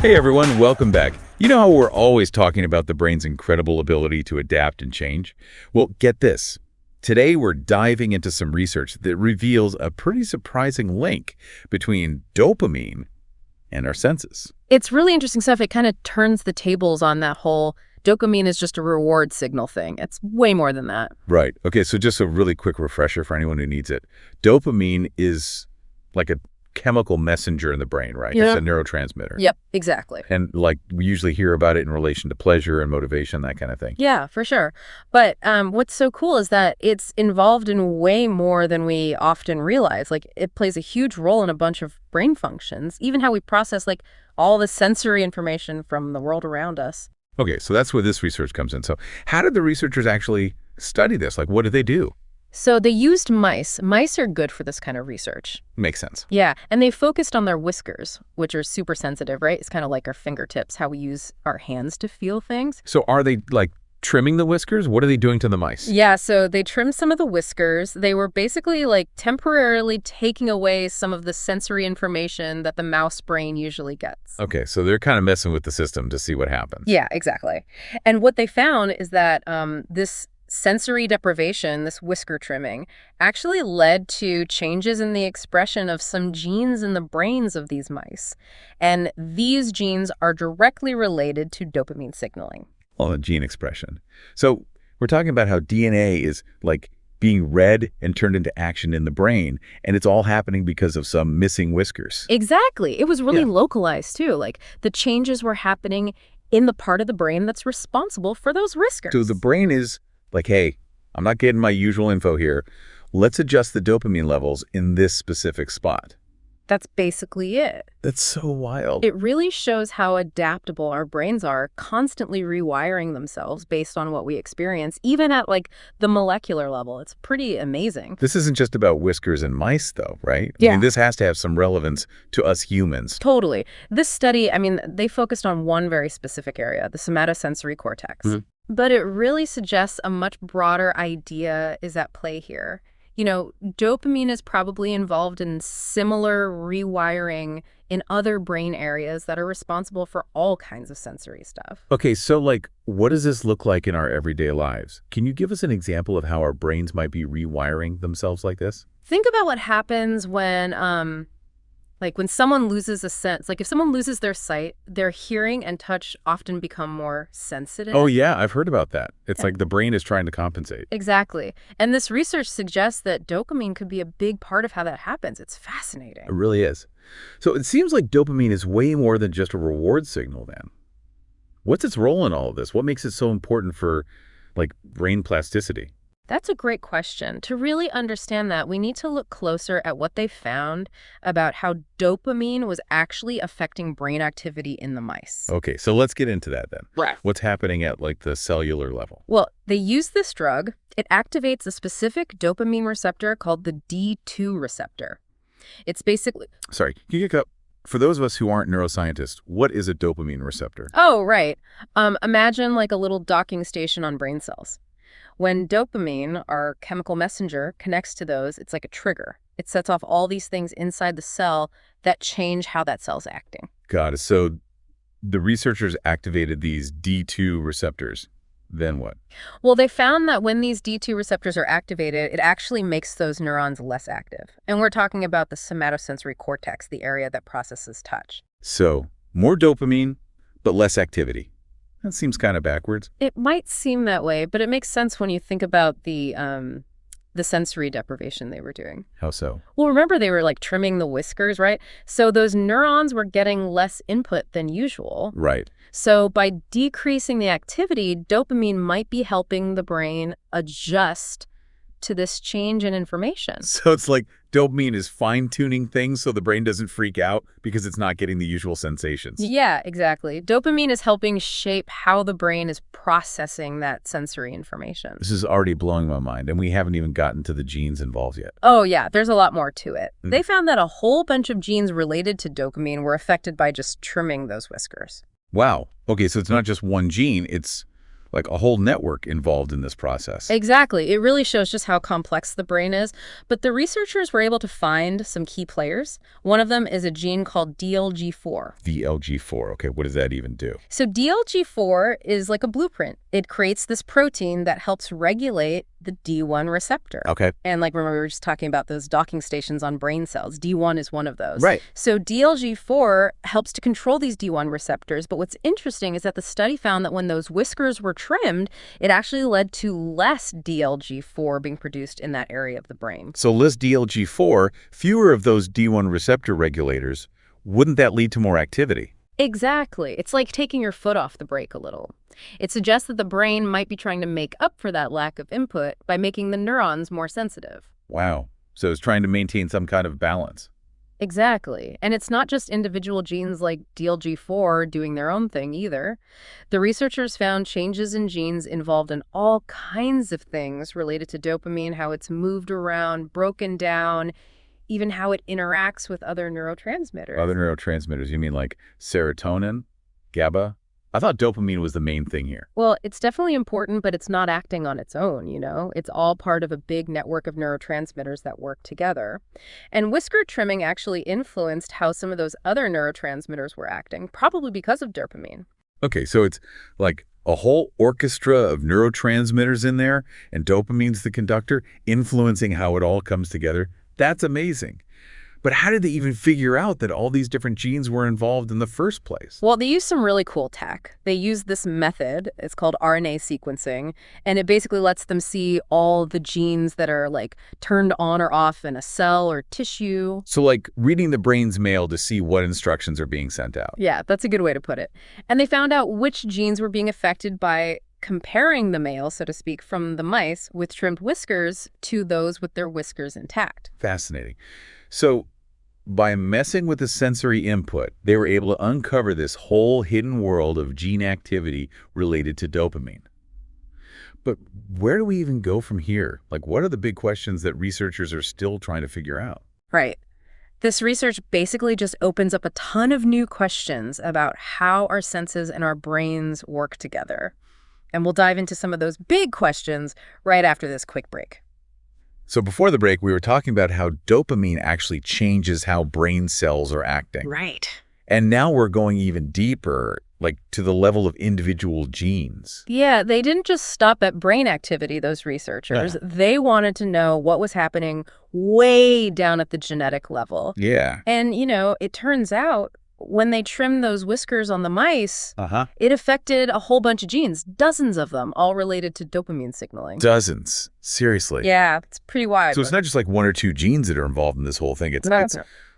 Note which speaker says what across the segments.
Speaker 1: Hey everyone, welcome back. You know how we're always talking about the brain's incredible ability to adapt and change? Well, get this. Today we're diving into some research that reveals a pretty surprising link between dopamine and our senses.
Speaker 2: It's really interesting stuff. It kind of turns the tables on that whole dopamine is just a reward signal thing. It's way more than that.
Speaker 1: Right. Okay, so just a really quick refresher for anyone who needs it. Dopamine is like a chemical messenger in the brain, right?
Speaker 2: Yeah.
Speaker 1: It's a neurotransmitter.
Speaker 2: Yep, exactly.
Speaker 1: And like we usually hear about it in relation to pleasure and motivation, that kind of thing.
Speaker 2: Yeah, for sure. But what's so cool is that it's involved in way more than we often realize. Like, it plays a huge role in a bunch of brain functions, even how we process like all the sensory information from the world around us.
Speaker 1: Okay, so that's where this research comes in. So how did the researchers actually study this? Like, what did they do?
Speaker 2: So they used mice. Mice are good for this kind of research.
Speaker 1: Makes sense.
Speaker 2: Yeah, and they focused on their whiskers, which are super sensitive, right? It's kind of like our fingertips, how we use our hands to feel things.
Speaker 1: So are they like trimming the whiskers? What are they doing to the mice?
Speaker 2: Yeah, so they trimmed some of the whiskers. They were basically like temporarily taking away some of the sensory information that the mouse brain usually gets.
Speaker 1: Okay, so they're kind of messing with the system to see what happens.
Speaker 2: Yeah, exactly. And what they found is that this sensory deprivation, this whisker trimming, actually led to changes in the expression of some genes in the brains of these mice. And these genes are directly related to dopamine signaling.
Speaker 1: Well, the gene expression. So we're talking about how DNA is like being read and turned into action in the brain, and it's all happening because of some missing whiskers.
Speaker 2: Exactly. It was really localized, too. Like, the changes were happening in the part of the brain that's responsible for those whiskers.
Speaker 1: So the brain is like, hey, I'm not getting my usual info here. Let's adjust the dopamine levels in this specific spot.
Speaker 2: That's basically it.
Speaker 1: That's so wild.
Speaker 2: It really shows how adaptable our brains are, constantly rewiring themselves based on what we experience, even at like the molecular level. It's pretty amazing.
Speaker 1: This isn't just about whiskers and mice, though, right?
Speaker 2: Yeah.
Speaker 1: I mean, this has to have some relevance to us humans.
Speaker 2: Totally. This study, I mean, they focused on one very specific area, the somatosensory cortex. But it really suggests a much broader idea is at play here. You know, dopamine is probably involved in similar rewiring in other brain areas that are responsible for all kinds of sensory stuff.
Speaker 1: Okay, so like, what does this look like in our everyday lives? Can you give us an example of how our brains might be rewiring themselves like this?
Speaker 2: Think about what happens when someone loses a sense, like if someone loses their sight, their hearing and touch often become more sensitive.
Speaker 1: Oh yeah, I've heard about that. It's like the brain is trying to compensate.
Speaker 2: Exactly. And this research suggests that dopamine could be a big part of how that happens. It's fascinating.
Speaker 1: It really is. So it seems like dopamine is way more than just a reward signal then. What's its role in all of this? What makes it so important for like brain plasticity?
Speaker 2: That's a great question. To really understand that, we need to look closer at what they found about how dopamine was actually affecting brain activity in the mice.
Speaker 1: Okay, so let's get into that then.
Speaker 2: Right.
Speaker 1: What's happening at like the cellular level?
Speaker 2: Well, they use this drug. It activates a specific dopamine receptor called the D2 receptor. It's basically...
Speaker 1: Sorry, can you get up? For those of us who aren't neuroscientists, what is a dopamine receptor?
Speaker 2: Oh, right. Imagine like a little docking station on brain cells. When dopamine, our chemical messenger, connects to those, it's like a trigger. It sets off all these things inside the cell that change how that cell's acting.
Speaker 1: Got it. So the researchers activated these D2 receptors. Then what?
Speaker 2: Well, they found that when these D2 receptors are activated, it actually makes those neurons less active. And we're talking about the somatosensory cortex, the area that processes touch.
Speaker 1: So more dopamine, but less activity. That seems kind of backwards.
Speaker 2: It might seem that way, but it makes sense when you think about the sensory deprivation they were doing.
Speaker 1: How so?
Speaker 2: Well, remember they were like trimming the whiskers, right? So those neurons were getting less input than usual.
Speaker 1: Right.
Speaker 2: So by decreasing the activity, dopamine might be helping the brain adjust to this change in information.
Speaker 1: So it's like dopamine is fine-tuning things so the brain doesn't freak out because it's not getting the usual sensations.
Speaker 2: Yeah, exactly. Dopamine is helping shape how the brain is processing that sensory information.
Speaker 1: This is already blowing my mind, and we haven't even gotten to the genes involved yet.
Speaker 2: Oh, yeah, there's a lot more to it. They found that a whole bunch of genes related to dopamine were affected by just trimming those whiskers.
Speaker 1: Wow. Okay, so it's not just one gene, it's like a whole network involved in this process.
Speaker 2: Exactly. It really shows just how complex the brain is. But the researchers were able to find some key players. One of them is a gene called DLG4.
Speaker 1: DLG4. Okay, what does that even do?
Speaker 2: So DLG4 is like a blueprint. It creates this protein that helps regulate the D1 receptor.
Speaker 1: Okay.
Speaker 2: And like, remember, we were just talking about those docking stations on brain cells. D1 is one of those.
Speaker 1: Right.
Speaker 2: So DLG4 helps to control these D1 receptors. But what's interesting is that the study found that when those whiskers were trimmed, it actually led to less DLG4 being produced in that area of the brain.
Speaker 1: So less DLG4, fewer of those D1 receptor regulators. Wouldn't that lead to more activity?
Speaker 2: Exactly. It's like taking your foot off the brake a little. It suggests that the brain might be trying to make up for that lack of input by making the neurons more sensitive.
Speaker 1: Wow. So it's trying to maintain some kind of balance.
Speaker 2: Exactly. And it's not just individual genes like DLG4 doing their own thing either. The researchers found changes in genes involved in all kinds of things related to dopamine, how it's moved around, broken down, even how it interacts with other neurotransmitters.
Speaker 1: Other neurotransmitters, you mean like serotonin, GABA? I thought dopamine was the main thing here.
Speaker 2: Well, it's definitely important, but it's not acting on its own, you know? It's all part of a big network of neurotransmitters that work together. And whisker trimming actually influenced how some of those other neurotransmitters were acting, probably because of dopamine.
Speaker 1: Okay, so it's like a whole orchestra of neurotransmitters in there, and dopamine's the conductor, influencing how it all comes together. That's amazing. But how did they even figure out that all these different genes were involved in the first place?
Speaker 2: Well, they use some really cool tech. They use this method, it's called RNA sequencing, and it basically lets them see all the genes that are like turned on or off in a cell or tissue.
Speaker 1: So like reading the brain's mail to see what instructions are being sent out.
Speaker 2: Yeah, that's a good way to put it. And they found out which genes were being affected by comparing the male, so to speak, from the mice with trimmed whiskers to those with their whiskers intact.
Speaker 1: Fascinating. So by messing with the sensory input, they were able to uncover this whole hidden world of gene activity related to dopamine. But where do we even go from here? Like, what are the big questions that researchers are still trying to figure out?
Speaker 2: Right. This research basically just opens up a ton of new questions about how our senses and our brains work together. And we'll dive into some of those big questions right after this quick break.
Speaker 1: So before the break, we were talking about how dopamine actually changes how brain cells are acting.
Speaker 2: Right.
Speaker 1: And now we're going even deeper, like to the level of individual genes.
Speaker 2: Yeah, they didn't just stop at brain activity, those researchers.
Speaker 1: Yeah.
Speaker 2: They wanted to know what was happening way down at the genetic level.
Speaker 1: Yeah.
Speaker 2: And, you know, it turns out when they trimmed those whiskers on the mice, it affected a whole bunch of genes, dozens of them, all related to dopamine signaling.
Speaker 1: Dozens. Seriously.
Speaker 2: Yeah, it's pretty wide.
Speaker 1: So it's not just like one or two genes that are involved in this whole thing. It's
Speaker 2: No.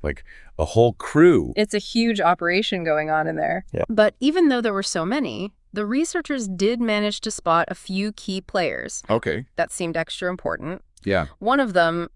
Speaker 1: like a whole crew.
Speaker 2: It's a huge operation going on in there.
Speaker 1: Yeah.
Speaker 2: But even though there were so many, the researchers did manage to spot a few key players
Speaker 1: Okay.
Speaker 2: that seemed extra important.
Speaker 1: Yeah.
Speaker 2: One of them,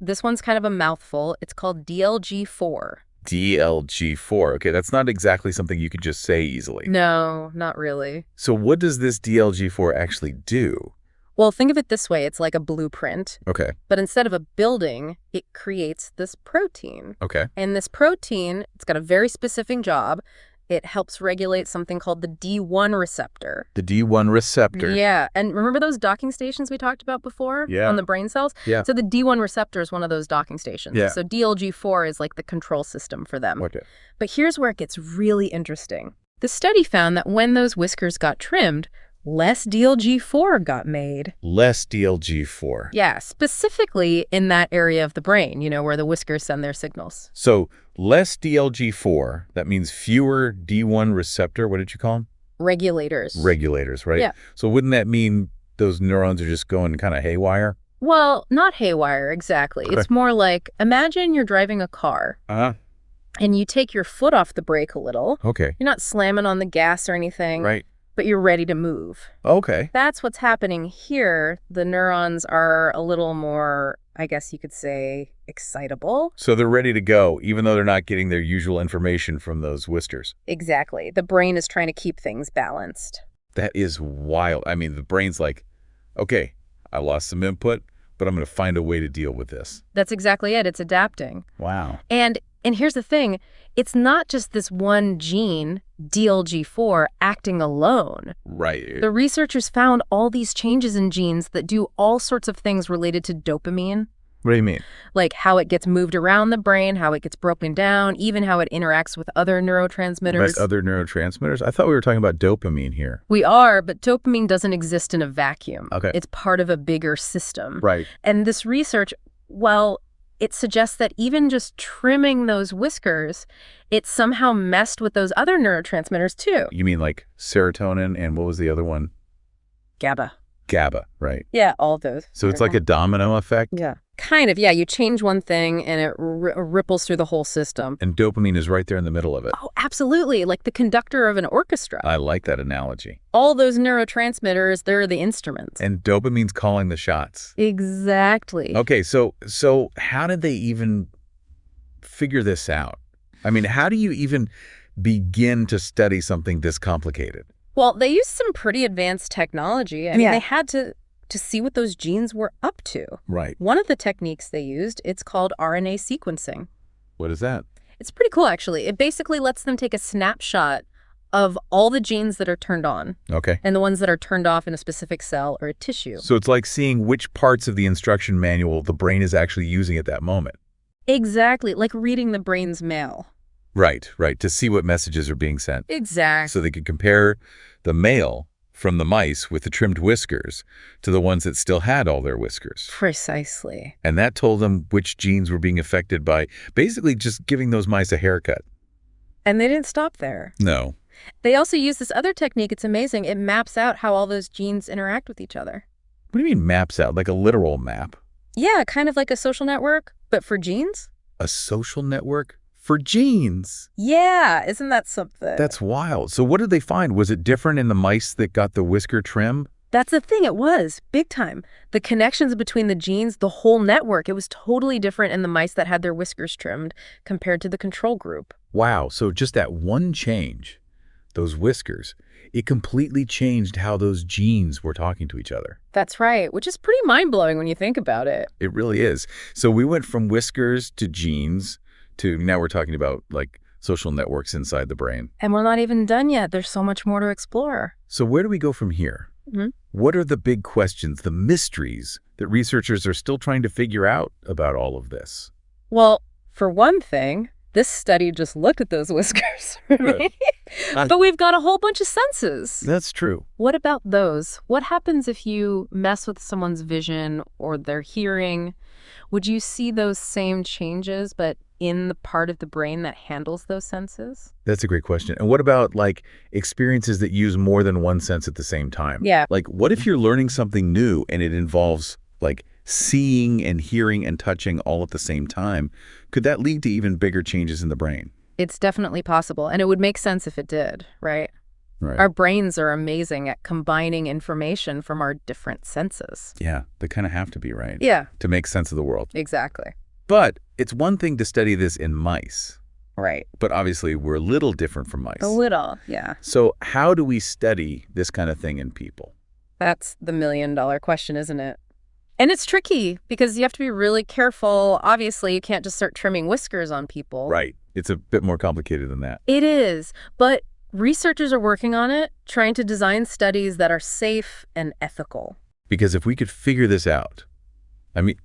Speaker 2: this one's kind of a mouthful. It's called DLG4.
Speaker 1: DLG4. Okay, that's not exactly something you could just say easily.
Speaker 2: No, not really.
Speaker 1: So what does this DLG4 actually do?
Speaker 2: Well, think of it this way. It's like a blueprint.
Speaker 1: Okay.
Speaker 2: But instead of a building, it creates this protein.
Speaker 1: Okay.
Speaker 2: And this protein, it's got a very specific job. It helps regulate something called the D1 receptor.
Speaker 1: The D1 receptor.
Speaker 2: Yeah. And remember those docking stations we talked about before?
Speaker 1: Yeah.
Speaker 2: On the brain cells?
Speaker 1: Yeah.
Speaker 2: So the D1 receptor is one of those docking stations.
Speaker 1: Yeah.
Speaker 2: So DLG4 is like the control system for them.
Speaker 1: Okay.
Speaker 2: But here's where it gets really interesting. The study found that when those whiskers got trimmed, less DLG4 got made.
Speaker 1: Less DLG4.
Speaker 2: Yeah, specifically in that area of the brain, you know, where the whiskers send their signals.
Speaker 1: So less DLG4, that means fewer D1 receptor, what did you call them?
Speaker 2: Regulators.
Speaker 1: Regulators, right?
Speaker 2: Yeah.
Speaker 1: So wouldn't that mean those neurons are just going kind of haywire?
Speaker 2: Well, not haywire, exactly. It's more like, imagine you're driving a car and you take your foot off the brake a little.
Speaker 1: Okay.
Speaker 2: You're not slamming on the gas or anything.
Speaker 1: Right.
Speaker 2: But you're ready to move.
Speaker 1: Okay.
Speaker 2: That's what's happening here. The neurons are a little more, I guess you could say, excitable.
Speaker 1: So they're ready to go, even though they're not getting their usual information from those whiskers.
Speaker 2: Exactly. The brain is trying to keep things balanced.
Speaker 1: That is wild. I mean, the brain's like, okay, I lost some input, but I'm going to find a way to deal with this.
Speaker 2: That's exactly it. It's adapting.
Speaker 1: Wow.
Speaker 2: And And here's the thing, it's not just this one gene, DLG4, acting alone.
Speaker 1: Right.
Speaker 2: The researchers found all these changes in genes that do all sorts of things related to dopamine.
Speaker 1: What do you mean?
Speaker 2: Like how it gets moved around the brain, how it gets broken down, even how it interacts with other neurotransmitters.
Speaker 1: But other neurotransmitters? I thought we were talking about dopamine here.
Speaker 2: We are, but dopamine doesn't exist in a vacuum.
Speaker 1: Okay.
Speaker 2: It's part of a bigger system.
Speaker 1: Right.
Speaker 2: And this research, well, it suggests that even just trimming those whiskers, it somehow messed with those other neurotransmitters too.
Speaker 1: You mean like serotonin and what was the other one?
Speaker 2: GABA.
Speaker 1: GABA, right?
Speaker 2: Yeah, all of those.
Speaker 1: So it's like a domino effect?
Speaker 2: Yeah. Kind of, yeah. You change one thing and it ripples through the whole system.
Speaker 1: And dopamine is right there in the middle of it.
Speaker 2: Oh, absolutely. Like the conductor of an orchestra.
Speaker 1: I like that analogy.
Speaker 2: All those neurotransmitters, they're the instruments.
Speaker 1: And dopamine's calling the shots.
Speaker 2: Exactly.
Speaker 1: Okay, so how did they even figure this out? I mean, how do you even begin to study something this complicated?
Speaker 2: Well, they used some pretty advanced technology. I mean, they had to see what those genes were up to.
Speaker 1: Right.
Speaker 2: One of the techniques they used, it's called RNA sequencing.
Speaker 1: What is that?
Speaker 2: It's pretty cool, actually. It basically lets them take a snapshot of all the genes that are turned on.
Speaker 1: Okay.
Speaker 2: And the ones that are turned off in a specific cell or a tissue.
Speaker 1: So it's like seeing which parts of the instruction manual the brain is actually using at that moment.
Speaker 2: Exactly, like reading the brain's mail.
Speaker 1: Right, to see what messages are being sent.
Speaker 2: Exactly.
Speaker 1: So they could compare the mail from the mice with the trimmed whiskers to the ones that still had all their whiskers.
Speaker 2: Precisely.
Speaker 1: And that told them which genes were being affected by basically just giving those mice a haircut.
Speaker 2: And they didn't stop there.
Speaker 1: No.
Speaker 2: They also use this other technique. It's amazing. It maps out how all those genes interact with each other.
Speaker 1: What do you mean maps out? Like a literal map?
Speaker 2: Yeah, kind of like a social network, but for genes.
Speaker 1: A social network? For genes.
Speaker 2: Yeah, isn't that something?
Speaker 1: That's wild. So what did they find? Was it different in the mice that got the whisker trim?
Speaker 2: That's the thing. It was big time. The connections between the genes, the whole network, it was totally different in the mice that had their whiskers trimmed compared to the control group.
Speaker 1: Wow. So just that one change, those whiskers, it completely changed how those genes were talking to each other.
Speaker 2: That's right, which is pretty mind-blowing when you think about it.
Speaker 1: It really is. So we went from whiskers to genes to now we're talking about like social networks inside the brain.
Speaker 2: And we're not even done yet. There's so much more to explore.
Speaker 1: So where do we go from here? What are the big questions, the mysteries that researchers are still trying to figure out about all of this?
Speaker 2: Well, for one thing, this study just looked at those whiskers, right? But we've got a whole bunch of senses.
Speaker 1: That's true.
Speaker 2: What about those? What happens if you mess with someone's vision or their hearing? Would you see those same changes, but in the part of the brain that handles those senses?
Speaker 1: That's a great question. And what about like experiences that use more than one sense at the same time?
Speaker 2: Yeah.
Speaker 1: Like what if you're learning something new and it involves like seeing and hearing and touching all at the same time? Could that lead to even bigger changes in the brain?
Speaker 2: It's definitely possible, and it would make sense if it did, right?
Speaker 1: Right.
Speaker 2: Our brains are amazing at combining information from our different senses.
Speaker 1: Yeah, they kind of have to be, right?
Speaker 2: Yeah.
Speaker 1: To make sense of the world.
Speaker 2: Exactly.
Speaker 1: But it's one thing to study this in mice.
Speaker 2: Right.
Speaker 1: But obviously we're a little different from mice.
Speaker 2: A little, yeah.
Speaker 1: So how do we study this kind of thing in people?
Speaker 2: That's the million-dollar question, isn't it? And it's tricky because you have to be really careful. Obviously, you can't just start trimming whiskers on people.
Speaker 1: Right. It's a bit more complicated than that.
Speaker 2: It is. But researchers are working on it, trying to design studies that are safe and ethical.
Speaker 1: Because if we could figure this out, I mean,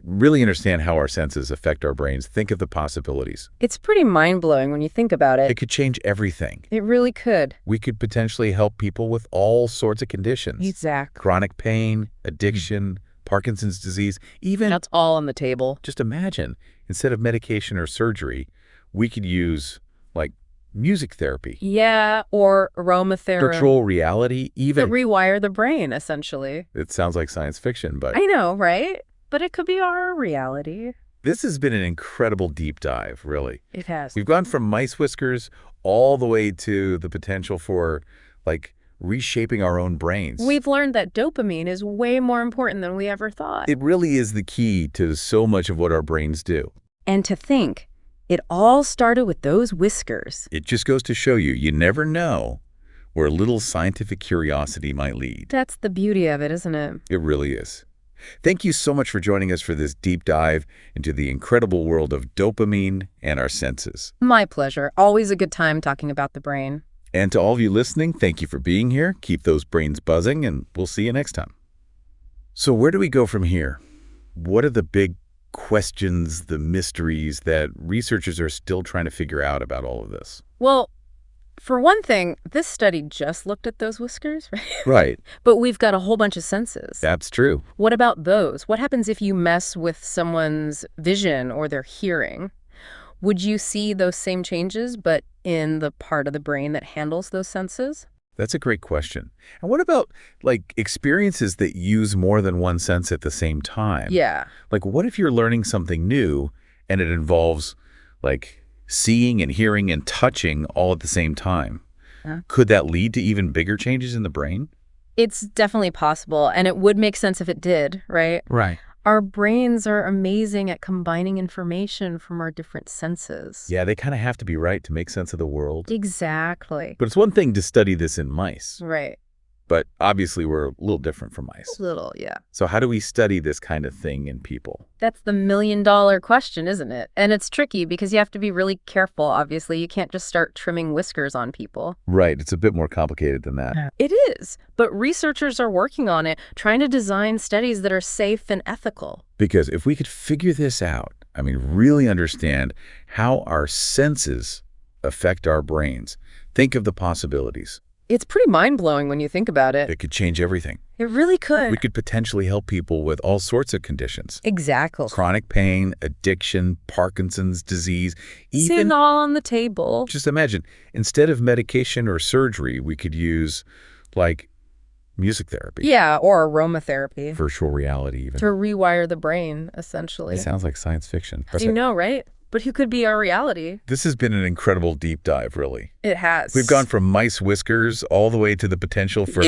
Speaker 1: really understand how our senses affect our brains, think of the possibilities.
Speaker 2: It's pretty mind-blowing when you think about it.
Speaker 1: It could change everything.
Speaker 2: It really could.
Speaker 1: We could potentially help people with all sorts of conditions.
Speaker 2: Exactly.
Speaker 1: Chronic pain, addiction, Parkinson's disease, even...
Speaker 2: That's all on the table.
Speaker 1: Just imagine, instead of medication or surgery, we could use, like, music therapy.
Speaker 2: Yeah, or aromatherapy.
Speaker 1: Virtual reality, even...
Speaker 2: To rewire the brain, essentially.
Speaker 1: It sounds like science fiction, but...
Speaker 2: I know, right? But it could be our reality.
Speaker 1: This has been an incredible deep dive, really.
Speaker 2: It has.
Speaker 1: We've gone from mice whiskers all the way to the potential for, like, reshaping our own brains.
Speaker 2: We've learned that dopamine is way more important than we ever thought.
Speaker 1: It really is the key to so much of what our brains do.
Speaker 2: And to think, it all started with those whiskers.
Speaker 1: It just goes to show you, you never know where a little scientific curiosity might lead.
Speaker 2: That's the beauty of it, isn't it?
Speaker 1: It really is. Thank you so much for joining us for this deep dive into the incredible world of dopamine and our senses.
Speaker 2: My pleasure. Always a good time talking about the brain.
Speaker 1: And to all of you listening, thank you for being here. Keep those brains buzzing, and we'll see you next time. So where do we go from here? What are the big questions, the mysteries that researchers are still trying to figure out about all of this?
Speaker 2: Well, for one thing, this study just looked at those whiskers, right?
Speaker 1: Right.
Speaker 2: But we've got a whole bunch of senses.
Speaker 1: That's true.
Speaker 2: What about those? What happens if you mess with someone's vision or their hearing? Would you see those same changes, but in the part of the brain that handles those senses?
Speaker 1: That's a great question. And what about, experiences that use more than one sense at the same time?
Speaker 2: Yeah.
Speaker 1: What if you're learning something new and it involves, seeing and hearing and touching all at the same time? Could that lead to even bigger changes in the brain?
Speaker 2: It's definitely possible, and it would make sense if it did, right?
Speaker 1: Right.
Speaker 2: Our brains are amazing at combining information from our different senses.
Speaker 1: Yeah, they kind of have to be right to make sense of the world.
Speaker 2: Exactly.
Speaker 1: But it's one thing to study this in mice.
Speaker 2: Right.
Speaker 1: But obviously we're a little different from mice.
Speaker 2: A little, yeah.
Speaker 1: So how do we study this kind of thing in people?
Speaker 2: That's the million-dollar question, isn't it? And it's tricky because you have to be really careful, obviously. You can't just start trimming whiskers on people.
Speaker 1: Right. It's a bit more complicated than that.
Speaker 2: It is. But researchers are working on it, trying to design studies that are safe and ethical.
Speaker 1: Because if we could figure this out, really understand how our senses affect our brains, think of the possibilities.
Speaker 2: It's pretty mind-blowing when you think about it.
Speaker 1: It could change everything.
Speaker 2: It really could.
Speaker 1: We could potentially help people with all sorts of conditions.
Speaker 2: Exactly.
Speaker 1: Chronic pain, addiction, Parkinson's disease,
Speaker 2: Sitting all on the table.
Speaker 1: Just imagine, instead of medication or surgery, we could use, music therapy.
Speaker 2: Yeah, or aromatherapy.
Speaker 1: Virtual reality even.
Speaker 2: To rewire the brain, essentially.
Speaker 1: It sounds like science fiction.
Speaker 2: You know, right? But who could be our reality?
Speaker 1: This has been an incredible deep dive, really.
Speaker 2: It has.
Speaker 1: We've gone from mice whiskers all the way to the potential for,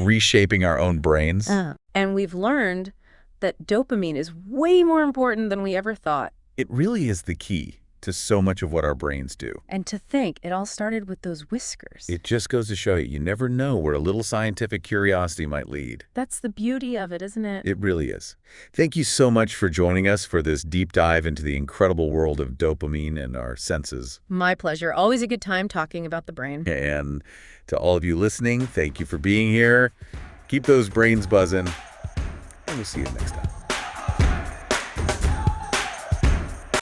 Speaker 1: reshaping our own brains.
Speaker 2: And we've learned that dopamine is way more important than we ever thought.
Speaker 1: It really is the key to so much of what our brains do.
Speaker 2: And to think, it all started with those whiskers.
Speaker 1: It just goes to show you never know where a little scientific curiosity might lead.
Speaker 2: That's the beauty of it, isn't it?
Speaker 1: It really is. Thank you so much for joining us for this deep dive into the incredible world of dopamine and our senses.
Speaker 2: My pleasure. Always a good time talking about the brain.
Speaker 1: And to all of you listening, thank you for being here. Keep those brains buzzing, and we'll see you next time.